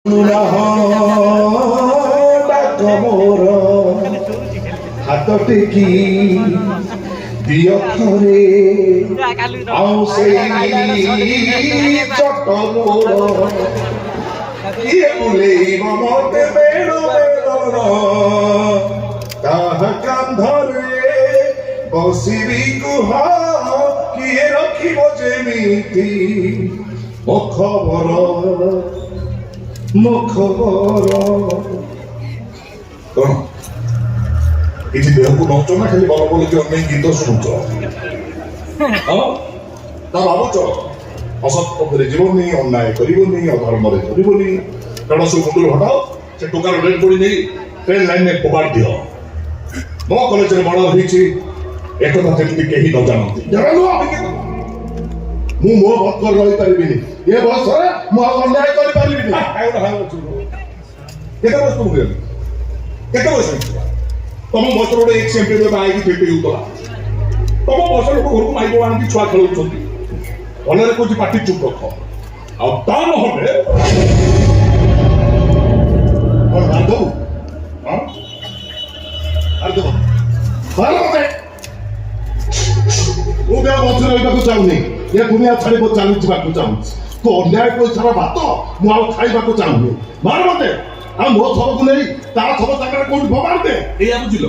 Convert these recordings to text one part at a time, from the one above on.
মোর হাত টেকি দিয় থরে আও সেই চট মোর ইয়ে বুলেইব মতে বেড়ো বেড়ো তাহা কান্ধরে বসিবি কুহ কিয়ে রখিব যেমিতি ମୋ ଖବର କଣ ଏଠି ଦେହକୁ ନଉଛ ନା ଖାଲି ଭଲ ବୋଲିକି ଅନେକ ଗୀତ ଶୁଣୁଛ? ତା ଭାବୁଛ ଅସତ୍ ପଥରେ ଯିବନି, ଅନ୍ୟାୟ କରିବନି, ଅଧର୍ମରେ କରିବନି, କାରଣ ସବୁ ମୁଣ୍ଡରୁ ହଟାଅ, ସେ ଟୋକାର ରେଟ୍ ପଡ଼ି ନେଇ ଟ୍ରେନ୍ ଲାଇନରେ ଫୋପାଡ଼ି ଦିଅ। ମୋ କଲେଜରେ ବଡ଼ ହେଇଛି ଏକଥା ଯେମିତି କେହି ନ ଜାଣନ୍ତି। ମୁଁ ମୋ ଭକ୍ତରେ ରହିପାରିବିନି, ଏ ବୟସରେ ମୁଁ ଆଉ ଅନ୍ୟାୟ କରିପାରିବିନି। କେତେ ବର୍ଷ ତମକୁ କେତେ ବର୍ଷ ତମ ବୟସର ଗୋଟେ ଏକ୍ସ ଏମ୍ପି ବାହାହେଇକି ଫେଟି ହେଉଥିଲା, ତମ ବୟସ ଲୋକ ଘରକୁ ମାଇକ ଆଣିକି ଛୁଆ ଖେଳଉଛନ୍ତି, ଭଲରେ କହୁଛି ପାଟି ଚୁପ୍ ରଖ। ଆଉ ତା ନହେଲେ କଣ ରାନ୍ଧବୁ? ମୁଁ ବି ଆଉ ବଞ୍ଚି ରହିବାକୁ ଚାହୁଁନି, ଏ ଦୁନିଆ ଛାଡି ମୁଁ ଚାଲି ଯିବାକୁ ଚାହୁଁଛି। ତୁ ଅନ୍ୟାୟ ପଇସାର ଭାତ ମୁଁ ଆଉ ଖାଇବାକୁ ଚାହୁଁନି। ମାର ମତେ ଆଉ ମୋ ଶବକୁ ନେଇ ତା ଶବ ଜାଗାରେ କୋଉଠି ଫୋପାଡ଼ି ଦେ। ଏଇଆ ବୁଝିଲ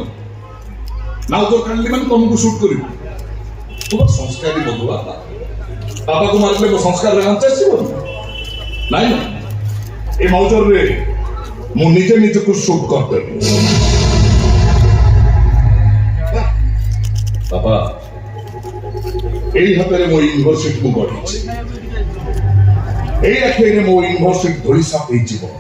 ନା? ଯୋଉ କାଲି ମାନେ ତମକୁ ସୁଟ୍ କରିବୁ। ତୁମ ସଂସ୍କାରୀ ବଧୁ ବାପା ବାପାକୁ ମାରିଲେ ମୋ ସଂସ୍କାରରେ ଆଞ୍ଚ ଆସିବନି? ନାଇଁ ନା, ଏ ମୌଜରରେ ମୁଁ ନିଜେ ନିଜକୁ ସୁଟ୍ କରିଦେବି। ବାପା এই হাতেরে মো ইউনিভার্সিটি গড়িছে, এই আখেরে মো ইউনিভার্সিটি ধরি সাপ হয়ে জীবন।